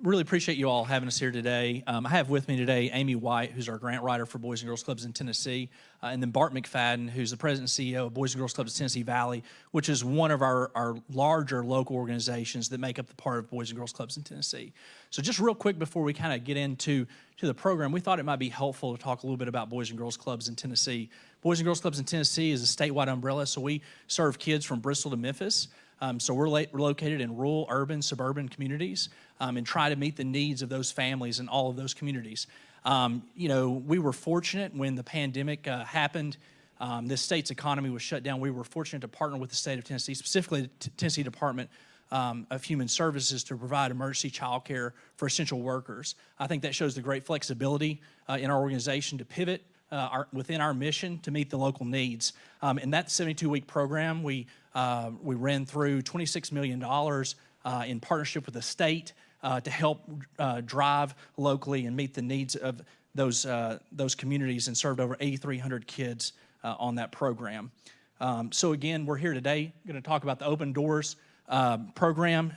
Really appreciate you all having us here today. I have with me today Amy White, who's our grant writer for Boys and Girls Clubs in Tennessee, and then Bart McFadden, who's the president and CEO of Boys and Girls Clubs of Tennessee Valley, which is one of our larger local organizations that make up the part of Boys and Girls Clubs in Tennessee. So just real quick before we kind of get into the program, we thought it might be helpful to talk a little bit about Boys and Girls Clubs in Tennessee. Boys and Girls Clubs in Tennessee is a statewide umbrella, so we serve kids from Bristol to Memphis. So we're located in rural, urban, suburban communities and try to meet the needs of those families in all of those communities. We were fortunate when the pandemic happened. This state's economy was shut down. We were fortunate to partner with the state of Tennessee, specifically the Tennessee Department of Human Services, to provide emergency child care for essential workers. I think that shows the great flexibility in our organization to pivot within our mission to meet the local needs. In that 72-week program, we ran through $26 million in partnership with the state to help drive locally and meet the needs of those communities, and served over 8,300 kids on that program. So again, we're here today going to talk about the Open Doors program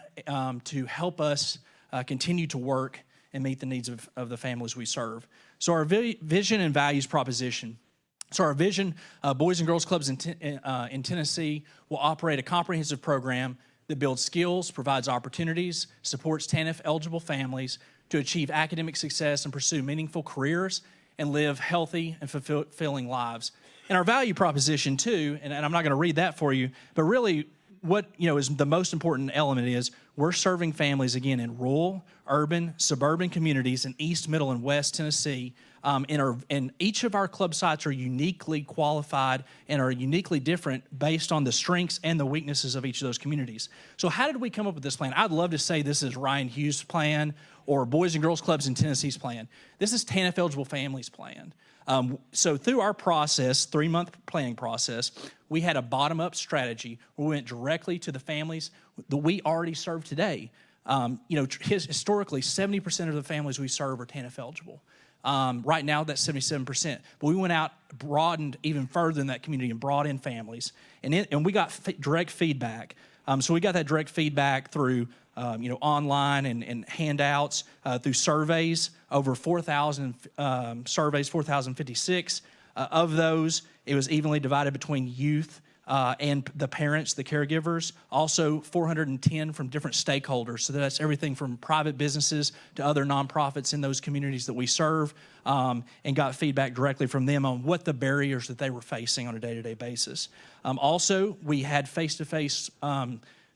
to help us continue to work and meet the needs of the families we serve. So our vision and values proposition. So our vision, Boys and Girls Clubs in Tennessee will operate a comprehensive program that builds skills, provides opportunities, supports TANF-eligible families to achieve academic success and pursue meaningful careers and live healthy and fulfilling lives. And our value proposition too, and I'm not going to read that for you, but really what is the most important element is we're serving families, again, in rural, urban, suburban communities in East, Middle, and West Tennessee. And each of our club sites are uniquely qualified and are uniquely different based on the strengths and the weaknesses of each of those communities. So how did we come up with this plan? I'd love to say this is Ryan Hughes' plan or Boys and Girls Clubs in Tennessee's plan. This is TANF-eligible families' plan. So through our process, 3-month planning process, we had a bottom-up strategy where we went directly to the families that we already serve today. Historically, 70% of the families we serve are TANF-eligible. Right now, that's 77%. But we went out, broadened even further in that community and brought in families. And we got direct feedback. So we got that direct feedback through online and handouts, through surveys, over 4,000 surveys, 4,056. Of those, it was evenly divided between youth and the parents, the caregivers. Also, 410 from different stakeholders. So that's everything from private businesses to other nonprofits in those communities that we serve, and got feedback directly from them on what the barriers that they were facing on a day-to-day basis. Also, we had face-to-face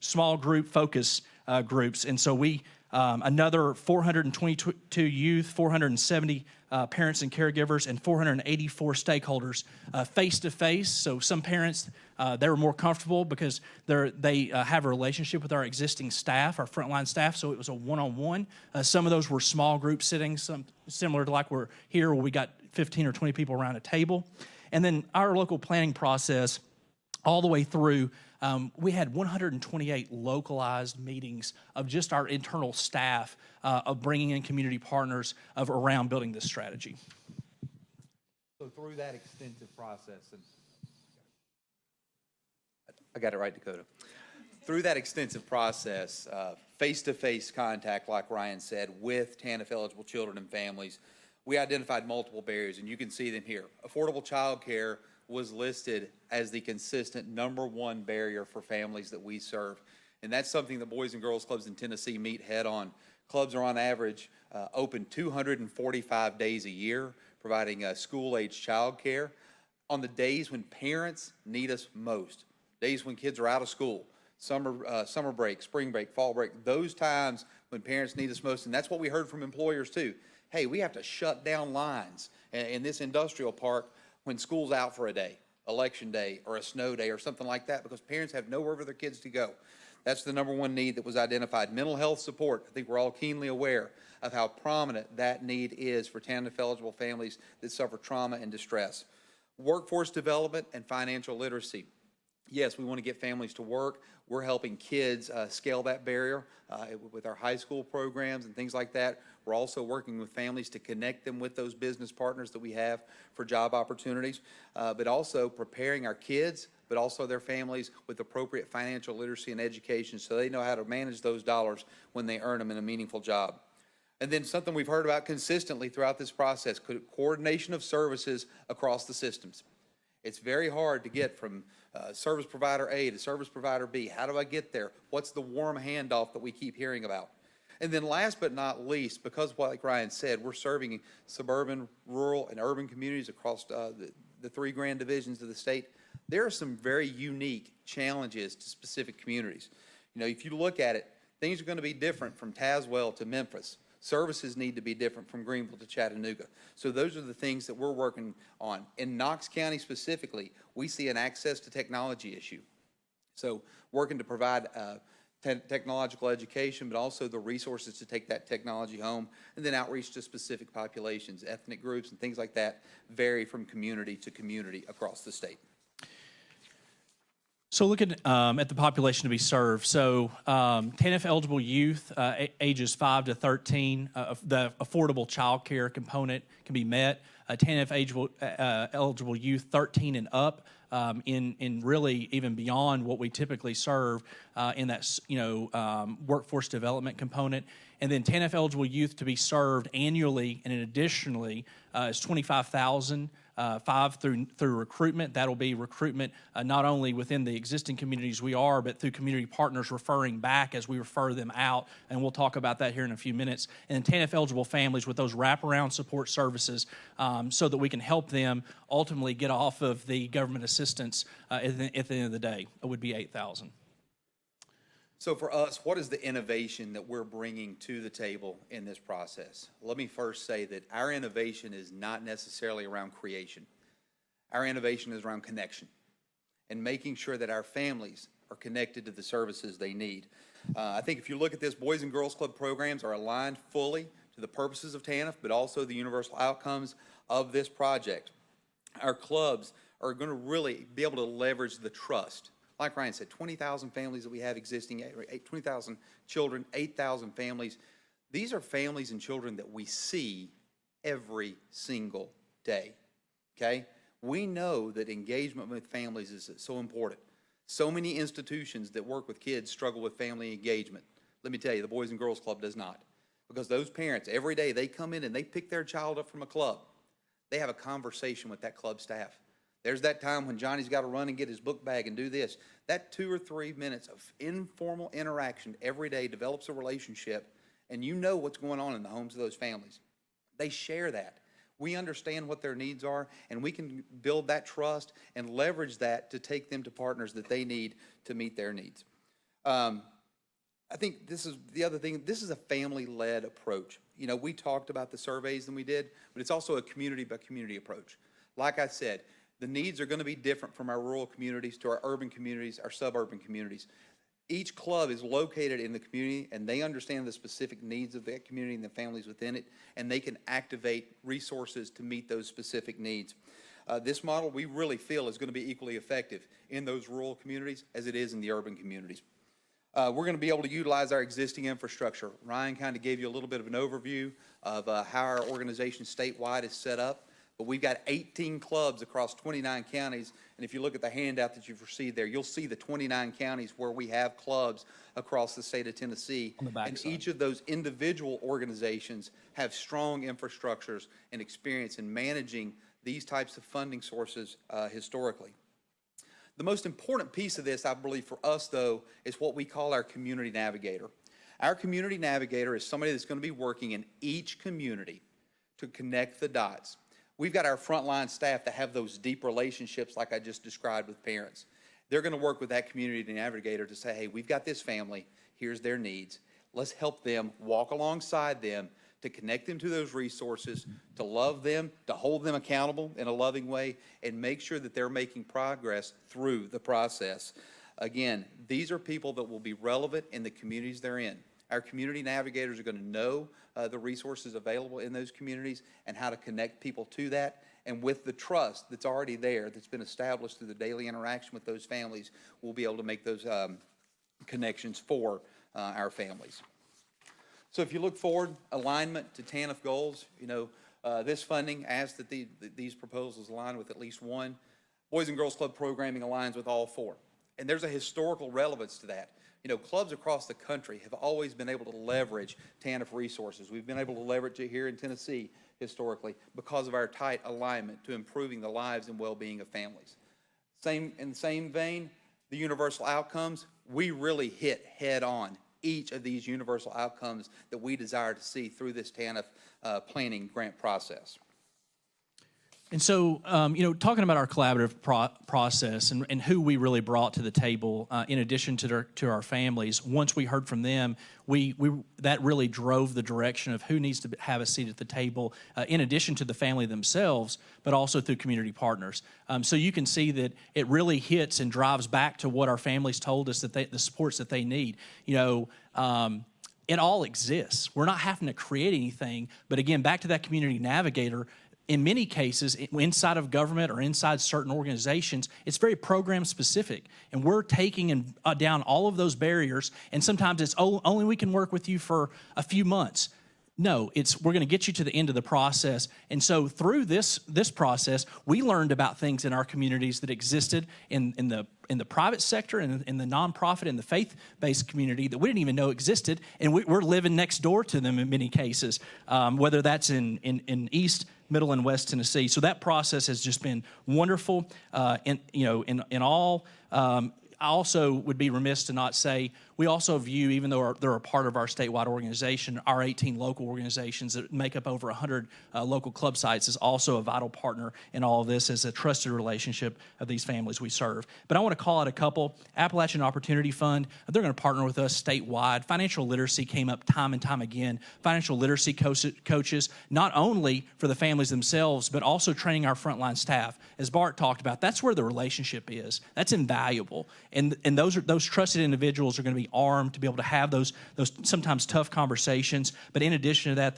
small group focus groups. And so we, another 422 youth, 470 parents and caregivers, and 484 stakeholders face-to-face. So some parents, they were more comfortable because they have a relationship with our existing staff, our frontline staff, so it was a one-on-one. Some of those were small group sittings, some similar to like we're here where we got 15 or 20 people around a table. And then our local planning process all the way through, we had 128 localized meetings of just our internal staff of bringing in community partners around building this strategy. So through that extensive process, and I got it right, Dakota. Through that extensive process, face-to-face contact, like Ryan said, with TANF-eligible children and families, we identified multiple barriers, and you can see them here. Affordable child care was listed as the consistent #1 barrier for families that we serve. And that's something that Boys and Girls Clubs in Tennessee meet head on. Clubs are on average open 245 days a year, providing school-age child care on the days when parents need us most, days when kids are out of school, summer break, spring break, fall break, those times when parents need us most. And that's what we heard from employers too. Hey, we have to shut down lines in this industrial park when school's out for a day, election day or a snow day or something like that, because parents have nowhere for their kids to go. That's the #1 need that was identified. Mental health support. I think we're all keenly aware of how prominent that need is for TANF-eligible families that suffer trauma and distress. Workforce development and financial literacy. Yes, we want to get families to work. We're helping kids scale that barrier with our high school programs and things like that. We're also working with families to connect them with those business partners that we have for job opportunities, but also preparing our kids, but also their families with appropriate financial literacy and education so they know how to manage those dollars when they earn them in a meaningful job. And then something we've heard about consistently throughout this process, coordination of services across the systems. It's very hard to get from service provider A to service provider B. How do I get there? What's the warm handoff that we keep hearing about? And then last but not least, because like Ryan said, we're serving suburban, rural, and urban communities across the 3 grand divisions of the state, there are some very unique challenges to specific communities. You know, if you look at it, things are going to be different from Tazewell to Memphis. Services need to be different from Greenville to Chattanooga. So those are the things that we're working on. In Knox County specifically, we see an access to technology issue. So working to provide technological education, but also the resources to take that technology home, and then outreach to specific populations, ethnic groups, and things like that vary from community to community across the state. So looking at the population to be served, so TANF eligible youth ages 5 to 13, the affordable child care component can be met. TANF eligible youth 13 and up, in really even beyond what we typically serve in that workforce development component. And then TANF eligible youth to be served annually, and additionally is 25,000. 5 through recruitment. That'll be recruitment not only within the existing communities we are, but through community partners referring back as we refer them out, and we'll talk about that here in a few minutes. And TANF eligible families with those wraparound support services so that we can help them ultimately get off of the government assistance at the end of the day. It would be 8,000. So for us, what is the innovation that we're bringing to the table in this process? Let me first say that our innovation is not necessarily around creation. Our innovation is around connection and making sure that our families are connected to the services they need. I think if you look at this, Boys and Girls Club programs are aligned fully to the purposes of TANF, but also the universal outcomes of this project. Our clubs are going to really be able to leverage the trust. Like Ryan said, 20,000 families that we have existing, 20,000 children, 8,000 families. These are families and children that we see every single day, okay? We know that engagement with families is so important. So many institutions that work with kids struggle with family engagement. Let me tell you, the Boys and Girls Club does not. Because those parents, every day they come in and they pick their child up from a club. They have a conversation with that club staff. There's that time when Johnny's got to run and get his book bag and do this. That 2 or 3 minutes of informal interaction every day develops a relationship, and you know what's going on in the homes of those families. They share that. We understand what their needs are, and we can build that trust and leverage that to take them to partners that they need to meet their needs. I think this is the other thing. This is a family-led approach. You know, we talked about the surveys than we did, but it's also a community-by-community approach. Like I said, the needs are going to be different from our rural communities to our urban communities, our suburban communities. Each club is located in the community, and they understand the specific needs of that community and the families within it, and they can activate resources to meet those specific needs. This model, we really feel, is going to be equally effective in those rural communities as it is in the urban communities. We're going to be able to utilize our existing infrastructure. Ryan kind of gave you a little bit of an overview of how our organization statewide is set up. But we've got 18 clubs across 29 counties, and if you look at the handout that you've received there, you'll see the 29 counties where we have clubs across the state of Tennessee. On the back and side. Each of those individual organizations have strong infrastructures and experience in managing these types of funding sources historically. The most important piece of this, I believe, for us, though, is what we call our community navigator. Our community navigator is somebody that's going to be working in each community to connect the dots. We've got our frontline staff that have those deep relationships like I just described with parents. They're going to work with that community navigator to say, hey, we've got this family, here's their needs. Let's help them, walk alongside them to connect them to those resources, to love them, to hold them accountable in a loving way, and make sure that they're making progress through the process. Again, these are people that will be relevant in the communities they're in. Our community navigators are going to know the resources available in those communities and how to connect people to that And with the trust that's already there, that's been established through the daily interaction with those families, we'll be able to make those connections for our families. So if you look forward, alignment to TANF goals, this funding asks that these proposals align with at least one. Boys and Girls Club programming aligns with all four. And there's a historical relevance to that. Clubs across the country have always been able to leverage TANF resources. We've been able to leverage it here in Tennessee historically because of our tight alignment to improving the lives and well-being of families. In the same vein, the universal outcomes, we really hit head on each of these universal outcomes that we desire to see through this TANF planning grant process. And so, talking about our collaborative process and who we really brought to the table, in addition to our families, once we heard from them, that really drove the direction of who needs to have a seat at the table, in addition to the family themselves, but also through community partners. So you can see that it really hits and drives back to what our families told us, that the supports that they need. It all exists. We're not having to create anything, but again, back to that community navigator. In many cases, inside of government or inside certain organizations, it's very program specific. And we're taking down all of those barriers, and sometimes it's, only we can work with you for a few months. No, we're going to get you to the end of the process. And so through this process, we learned about things in our communities that existed in the private sector and in the nonprofit and the faith-based community that we didn't even know existed, and we're living next door to them in many cases, whether that's in East, Middle, and West Tennessee. So that process has just been wonderful. In all, I also would be remiss to not say we also view, even though they're a part of our statewide organization, our 18 local organizations that make up over 100 local club sites is also a vital partner in all of this as a trusted relationship of these families we serve. But I want to call out a couple. Appalachian Opportunity Fund, they're going to partner with us statewide. Financial literacy came up time and time again. Financial literacy coaches, not only for the families themselves, but also training our frontline staff. As Bart talked about, that's where the relationship is. That's invaluable. And those trusted individuals are going to be armed to be able to have those sometimes tough conversations. But in addition to that,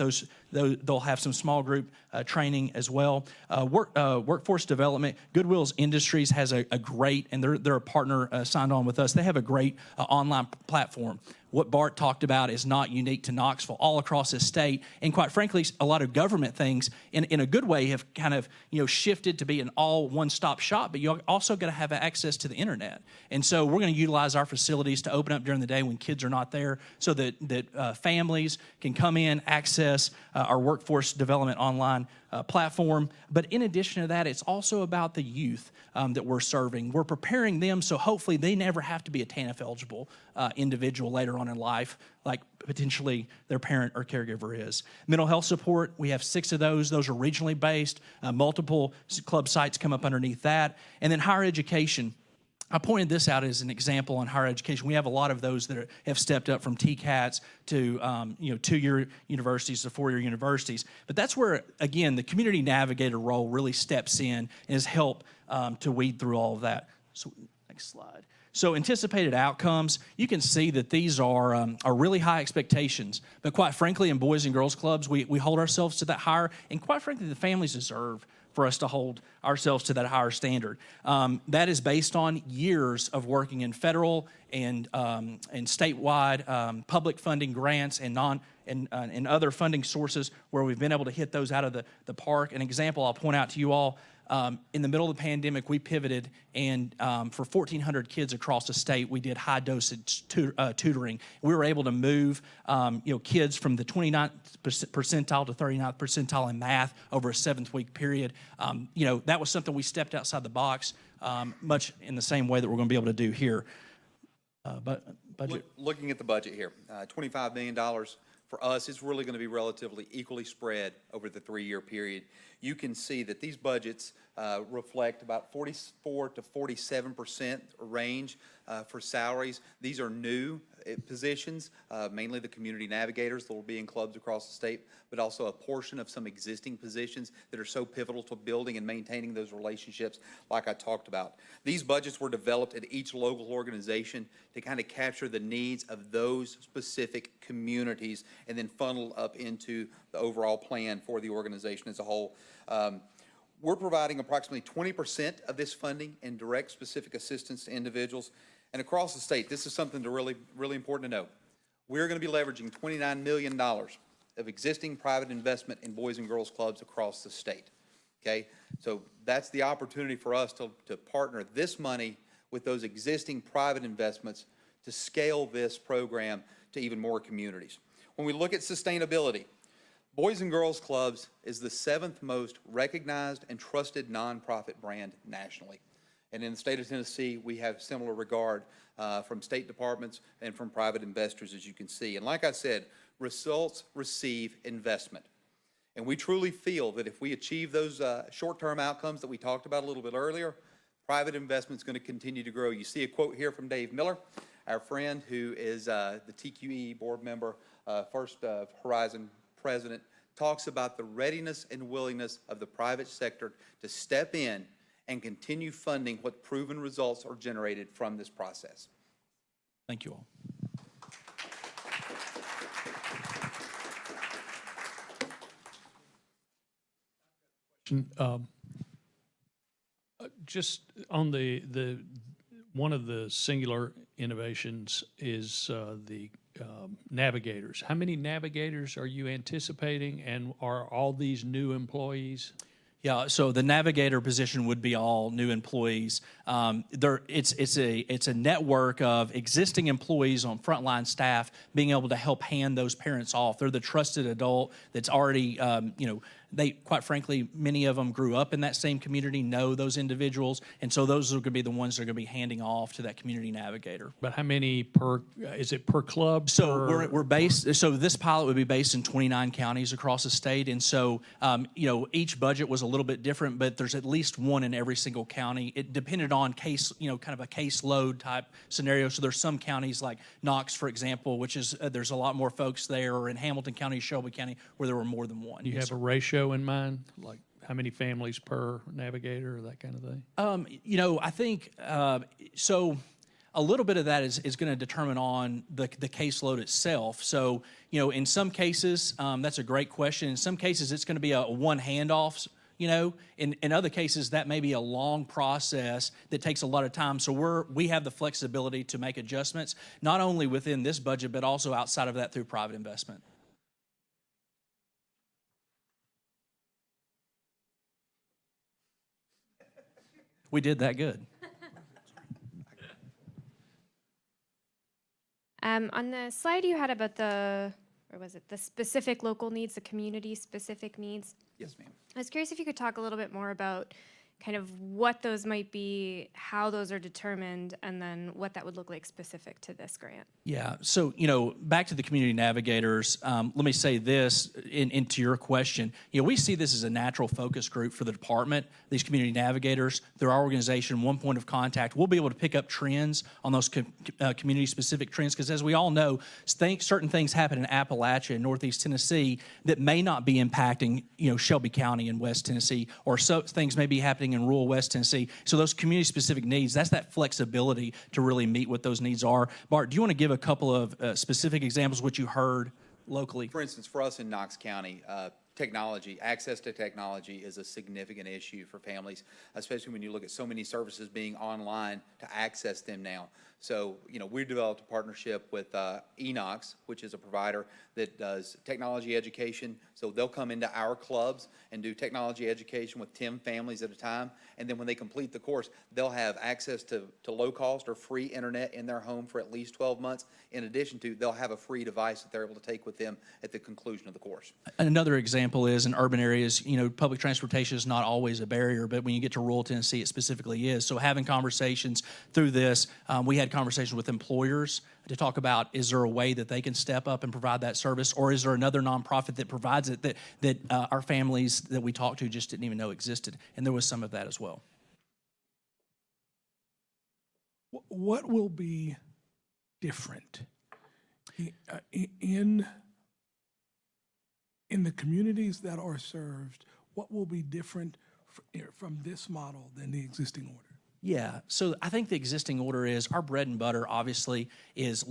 they'll have some small group training as well. Workforce development. Goodwill's Industries has a great, and they're a partner signed on with us. They have a great online platform. What Bart talked about is not unique to Knoxville, all across the state. And quite frankly, a lot of government things in a good way have kind of shifted to be an all one-stop shop, but you also got to have access to the internet. And so we're going to utilize our facilities to open up during the day when kids are not there so that families can come in, access our workforce development online platform. But in addition to that, it's also about the youth that we're serving. We're preparing them so hopefully they never have to be a TANF eligible individual later on in life, like potentially their parent or caregiver is. Mental health support, we have 6 of those. Those are regionally based. Multiple club sites come up underneath that. And then higher education. I pointed this out as an example on higher education. We have a lot of those that have stepped up from TCATs to 2-year universities to 4-year universities. But that's where, again, the community navigator role really steps in and has helped to weed through all of that. So next slide. So anticipated outcomes, you can see that these are really high expectations. But quite frankly, in Boys and Girls Clubs, we hold ourselves to that higher, and quite frankly, the families deserve for us to hold ourselves to that higher standard. That is based on years of working in federal and statewide public funding grants and other funding sources where we've been able to hit those out of the park. An example I'll point out to you all, in the middle of the pandemic, we pivoted, and for 1,400 kids across the state, we did high-dosage tutoring. We were able to move kids from the 29th percentile to 39th percentile in math over a 7-week period. That was something we stepped outside the box, much in the same way that we're going to be able to do here. Budget. Looking at the budget here, $25 million. For us, it's really going to be relatively equally spread over the 3-year period. You can see that these budgets reflect about 44 to 47% range for salaries. These are new positions, mainly the community navigators that will be in clubs across the state, but also a portion of some existing positions that are so pivotal to building and maintaining those relationships like I talked about. These budgets were developed at each local organization to kind of capture the needs of those specific communities and then funnel up into the overall plan for the organization as a whole. We're providing approximately 20% of this funding in direct specific assistance to individuals. And across the state, this is something to really important to know. We're going to be leveraging $29 million of existing private investment in Boys and Girls Clubs across the state. Okay? So that's the opportunity for us to partner this money with those existing private investments to scale this program to even more communities. When we look at sustainability, Boys and Girls Clubs is the 7th most recognized and trusted nonprofit brand nationally. And in the state of Tennessee, we have similar regard from state departments and from private investors, as you can see. And like I said, results receive investment. And we truly feel that if we achieve those short-term outcomes that we talked about a little bit earlier, private investment is going to continue to grow. You see a quote here from Dave Miller, our friend who is the TQE board member, First Horizon president, talks about the readiness and willingness of the private sector to step in and continue funding what proven results are generated from this process. Thank you all. Just on the one of the singular innovations is the navigators. How many navigators are you anticipating, and are all these new employees? Yeah, so the navigator position would be all new employees. It's a network of existing employees on frontline staff being able to help hand those parents off. They're the trusted adult that's already, they, quite frankly, many of them grew up in that same community, know those individuals, and so those are going to be the ones that are going to be handing off to that community navigator. But how many per, is it per club? So we're based, so this pilot would be based in 29 counties across the state, and so, each budget was a little bit different, but there's at least one in every single county. It depended on case, kind of a caseload type scenario. So there's some counties like Knox, for example, which is, there's a lot more folks there, or in Hamilton County, Shelby County, where there were more than one. Do you have a ratio in mind, like how many families per navigator or that kind of thing? I think, so a little bit of that is going to determine on the caseload itself. So, in some cases, that's a great question. In some cases, it's going to be a one handoff. In other cases, that may be a long process that takes a lot of time. So we have the flexibility to make adjustments, not only within this budget, but also outside of that through private investment. We did that good. On the slide you had about the specific local needs, the community-specific needs. Yes, ma'am. I was curious if you could talk a little bit more about kind of what those might be, how those are determined, and then what that would look like specific to this grant. Yeah, so, back to the community navigators, let me say this into your question. We see this as a natural focus group for the department, these community navigators. Through our organization, one point of contact, we'll be able to pick up trends on those community-specific trends, because as we all know, certain things happen in Appalachia and Northeast Tennessee that may not be impacting, Shelby County and West Tennessee, or so things may be happening in rural West Tennessee. So those community-specific needs, that's that flexibility to really meet what those needs are. Bart, do you want to give a couple of specific examples of what you heard locally? For instance, for us in Knox County, access to technology is a significant issue for families, especially when you look at so many services being online to access them now. So, we developed a partnership with Enox, which is a provider that does technology education. So they'll come into our clubs and do technology education with 10 families at a time. And then when they complete the course, they'll have access to low-cost or free internet in their home for at least 12 months. In addition to, they'll have a free device that they're able to take with them at the conclusion of the course. Another example is in urban areas, public transportation is not always a barrier, but when you get to rural Tennessee, it specifically is. So having conversations through this, we had conversations with employers to talk about, is there a way that they can step up and provide that service, or is there another nonprofit that provides it that our families that we talked to just didn't even know existed? And there was some of that as well. What will be different in the communities that are served? What will be different from this model than the existing order? Yeah, so I think the existing order is our bread and butter, obviously, is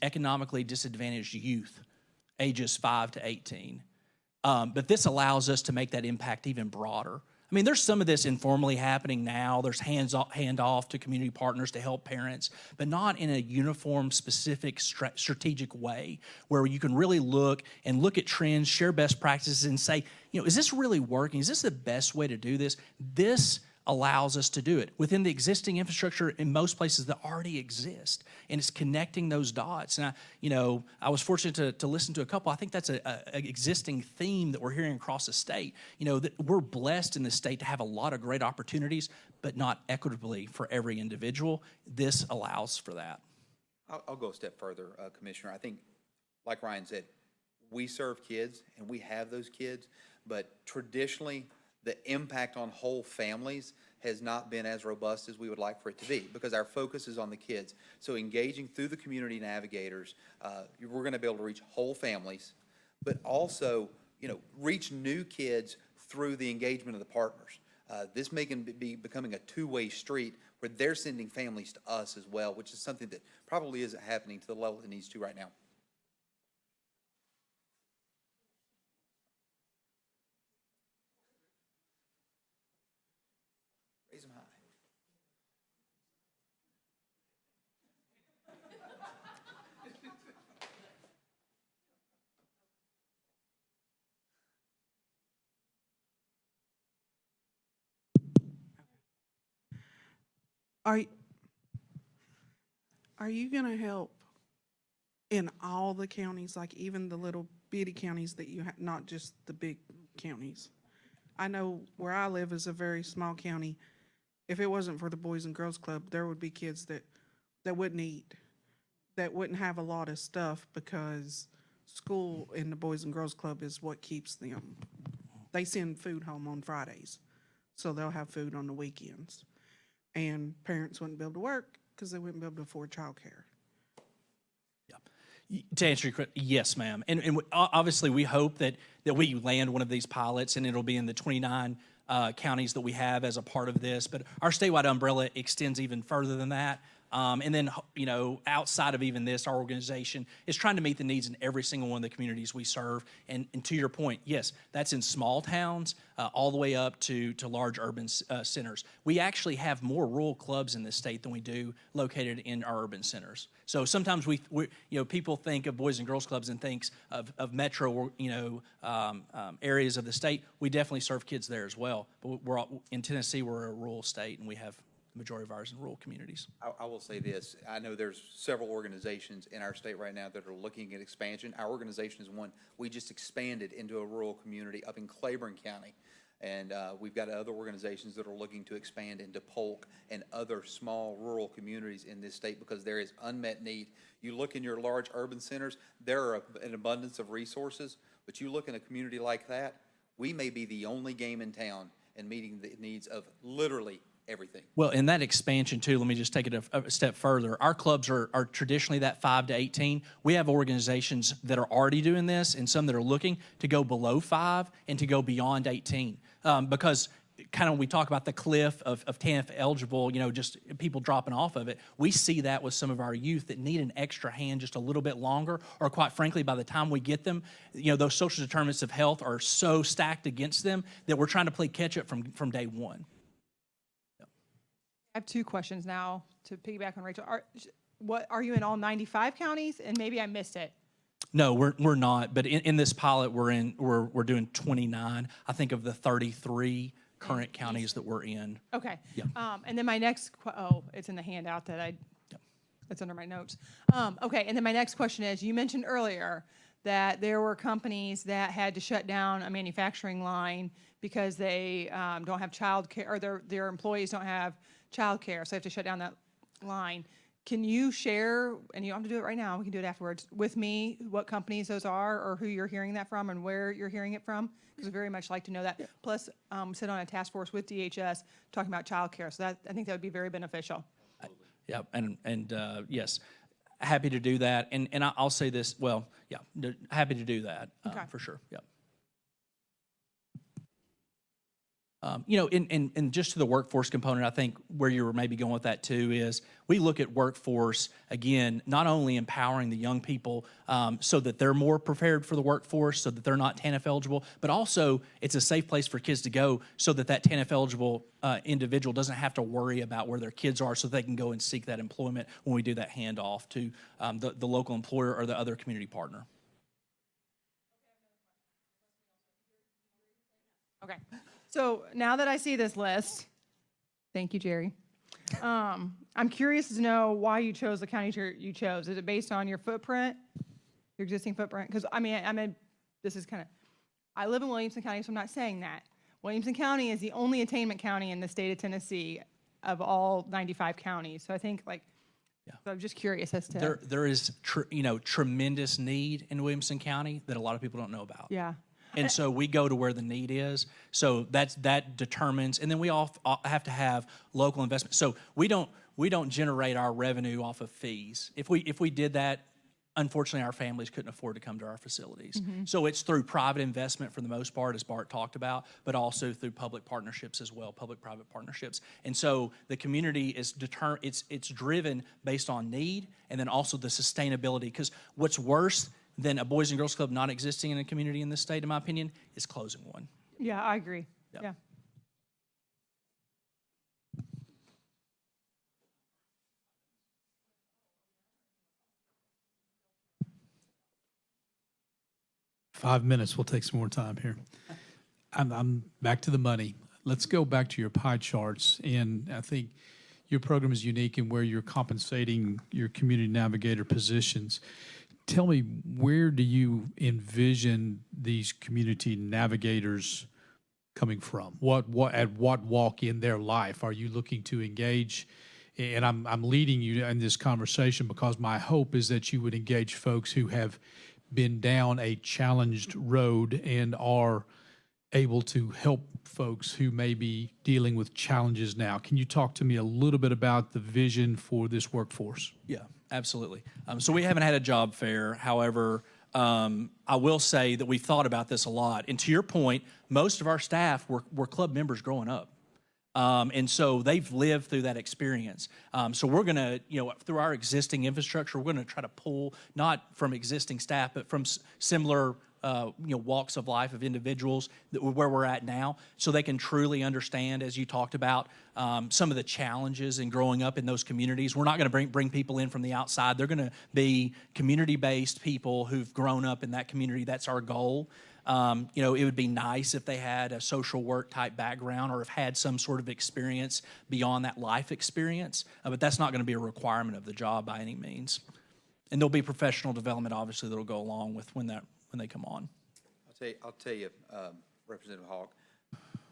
economically disadvantaged youth, ages 5 to 18. But this allows us to make that impact even broader. I mean, there's some of this informally happening now. There's handoff to community partners to help parents, but not in a uniform, specific, strategic way where you can really look at trends, share best practices, and say, is this really working? Is this the best way to do this? This allows us to do it within the existing infrastructure in most places that already exist, and it's connecting those dots. And I was fortunate to listen to a couple. I think that's an existing theme that we're hearing across the state. That we're blessed in this state to have a lot of great opportunities, but not equitably for every individual. This allows for that. I'll go a step further, Commissioner. I think, like Ryan said, we serve kids and we have those kids, but traditionally, the impact on whole families has not been as robust as we would like for it to be because our focus is on the kids. So engaging through the community navigators, we're going to be able to reach whole families, but also, reach new kids through the engagement of the partners. This may be becoming a two-way street where they're sending families to us as well, which is something that probably isn't happening to the level it needs to right now. Raise them high. Are you going to help in all the counties, like even the little bitty counties that you have, not just the big counties? I know where I live is a very small county. If it wasn't for the Boys and Girls Club, there would be kids that wouldn't eat, that wouldn't have a lot of stuff because school in the Boys and Girls Club is what keeps them. They send food home on Fridays, so they'll have food on the weekends. And parents wouldn't be able to work because they wouldn't be able to afford childcare. To answer your question, yes, ma'am. And obviously, we hope that we land one of these pilots, and it'll be in the 29 counties that we have as a part of this. But our statewide umbrella extends even further than that. And then, outside of even this, our organization is trying to meet the needs in every single one of the communities we serve. And to your point, yes, that's in small towns all the way up to large urban centers. We actually have more rural clubs in this state than we do located in our urban centers. So sometimes we people think of Boys and Girls Clubs and thinks of metro, areas of the state. We definitely serve kids there as well. But in Tennessee, we're a rural state, and we have the majority of ours in rural communities. I will say this. I know there's several organizations in our state right now that are looking at expansion. Our organization is one. We just expanded into a rural community up in Claiborne County. And we've got other organizations that are looking to expand into Polk and other small rural communities in this state because there is unmet need. You look in your large urban centers, there are an abundance of resources, but you look in a community like that, we may be the only game in town in meeting the needs of literally everything. Well, in that expansion too, let me just take it a step further. Our clubs are traditionally that 5 to 18. We have organizations that are already doing this and some that are looking to go below 5 and to go beyond 18. Because kind of we talk about the cliff of TANF eligible, just people dropping off of it. We see that with some of our youth that need an extra hand just a little bit longer, or quite frankly, by the time we get them, those social determinants of health are so stacked against them that we're trying to play catch up from day one. I have two questions now to piggyback on Rachel. Are you in all 95 counties? And maybe I missed it. No, we're not. But in this pilot, we're doing 29. I think of the 33 current counties that we're in. Okay. Yeah. And then my next it's in the handout that it's under my notes. Okay. And then my next question is: you mentioned earlier that there were companies that had to shut down a manufacturing line because they don't have child care, or their employees don't have child care, so they have to shut down that line. Can you share, and you don't have to do it right now, we can do it afterwards, with me what companies those are, or who you're hearing that from and where you're hearing it from? Because I'd very much like to know that. Yeah. Plus, sit on a task force with DHS talking about child care, so I think that would be very beneficial. Yeah, and yes, happy to do that. And I'll say this, happy to do that, Okay. for sure, yeah. And just to the workforce component, I think where you're maybe going with that too is we look at workforce, again, not only empowering the young people so that they're more prepared for the workforce, so that they're not TANF eligible, but also it's a safe place for kids to go so that that TANF eligible individual doesn't have to worry about where their kids are so they can go and seek that employment when we do that handoff to the local employer or the other community partner. Okay. So now that I see this list, thank you, Jerry. I'm curious to know why you chose the counties you chose. Is it based on your footprint, your existing footprint? Because I mean, this is kind of, I live in Williamson County, so I'm not saying that. Williamson County is the only attainment county in the state of Tennessee of all 95 counties. So I think so I'm just curious as to. There is tremendous need in Williamson County that a lot of people don't know about. Yeah. And so we go to where the need is. So that determines, and then we all have to have local investment. So we don't generate our revenue off of fees. If we did that, unfortunately, our families couldn't afford to come to our facilities. So it's through private investment for the most part, as Bart talked about, but also through public partnerships as well, public-private partnerships. And so the community is it's driven based on need, and then also the sustainability. Because what's worse than a Boys and Girls Club not existing in a community in this state, in my opinion, is closing one. Yeah, I agree. Yep. Yeah. Five minutes. We'll take some more time here. I'm back to the money. Let's go back to your pie charts. And I think your program is unique in where you're compensating your community navigator positions. Tell me, where do you envision these community navigators coming from? At what walk in their life are you looking to engage? And I'm leading you in this conversation because my hope is that you would engage folks who have been down a challenged road and are able to help folks who may be dealing with challenges now. Can you talk to me a little bit about the vision for this workforce? Yeah, absolutely. So we haven't had a job fair. However, I will say that we've thought about this a lot. And to your point, most of our staff were club members growing up. And so they've lived through that experience. So we're going to, through our existing infrastructure, we're going to try to pull not from existing staff, but from similar, walks of life of individuals where we're at now, so they can truly understand, as you talked about, some of the challenges in growing up in those communities. We're not going to bring people in from the outside. They're going to be community-based people who've grown up in that community. That's our goal. It would be nice if they had a social work type background or have had some sort of experience beyond that life experience, but that's not going to be a requirement of the job by any means. And there'll be professional development, obviously, that'll go along with when they come on. I'll tell you, Representative Hawk,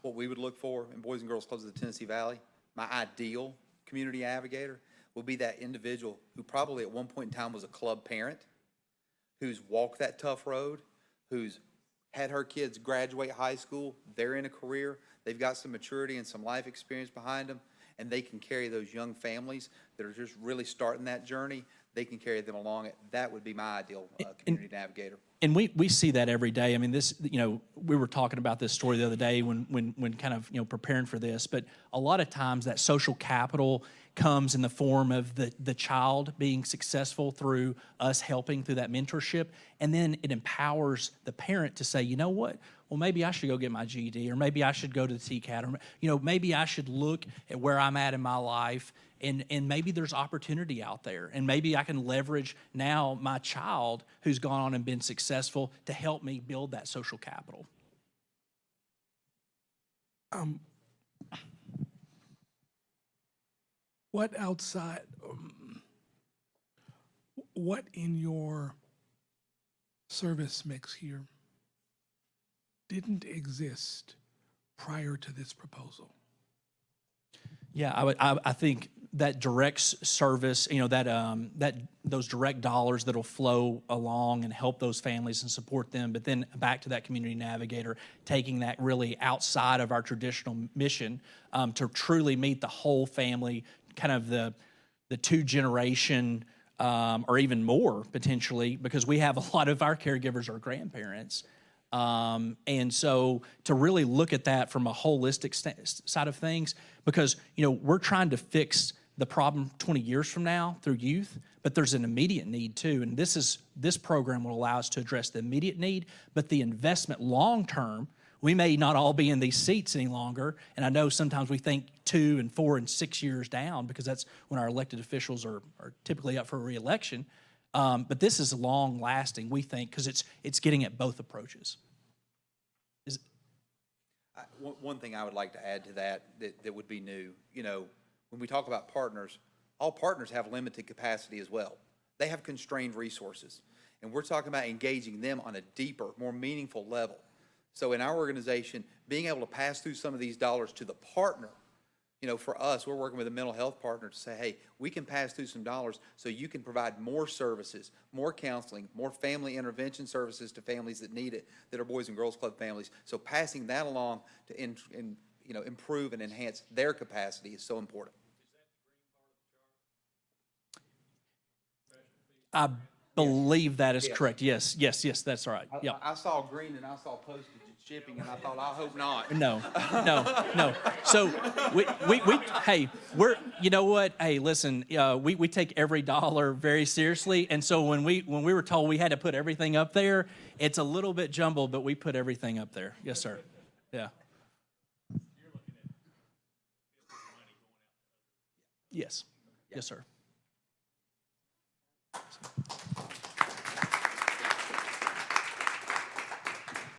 what we would look for in Boys and Girls Clubs of the Tennessee Valley. My ideal community navigator will be that individual who probably at one point in time was a club parent, who's walked that tough road, who's had her kids graduate high school, they're in a career, they've got some maturity and some life experience behind them, and they can carry those young families that are just really starting that journey, they can carry them along it. That would be my ideal community navigator. And we see that every day. I mean, this, we were talking about this story the other day when kind of, preparing for this, but a lot of times that social capital comes in the form of the child being successful through us helping through that mentorship. And then it empowers the parent to say, you know what? Well, maybe I should go get my GED, or maybe I should go to the TCAT, or, maybe I should look at where I'm at in my life, and maybe there's opportunity out there. And maybe I can leverage now my child who's gone on and been successful to help me build that social capital. What outside, what in your service mix here didn't exist prior to this proposal? Yeah, I think that direct service, that those direct dollars that'll flow along and help those families and support them, but then back to that community navigator, taking that really outside of our traditional mission to truly meet the whole family, kind of the two generation or even more potentially, because we have a lot of our caregivers are grandparents. And so to really look at that from a holistic side of things, because, we're trying to fix the problem 20 years from now through youth, but there's an immediate need too. And this program will allow us to address the immediate need, but the investment long-term, we may not all be in these seats any longer. And I know sometimes we think 2 and 4 and 6 years down, because that's when our elected officials are typically up for re-election. But this is long lasting, we think, because it's getting at both approaches. One thing I would like to add to that would be new, when we talk about partners, all partners have limited capacity as well. They have constrained resources. And we're talking about engaging them on a deeper, more meaningful level. So in our organization, being able to pass through some of these dollars to the partner, for us, we're working with a mental health partner to say, hey, we can pass through some dollars so you can provide more services, more counseling, more family intervention services to families that need it, that are Boys and Girls Club families. So passing that along to improve and enhance their capacity is so important. I believe that is correct. Yes, that's right. Yeah. I saw green and I saw postage and shipping, and I thought, I hope not. No. So hey, you know what? Hey, listen, we take every dollar very seriously, and so when we were told we had to put everything up there, it's a little bit jumbled, but we put everything up there. Yes, sir. Yeah. Yes. Yes, sir.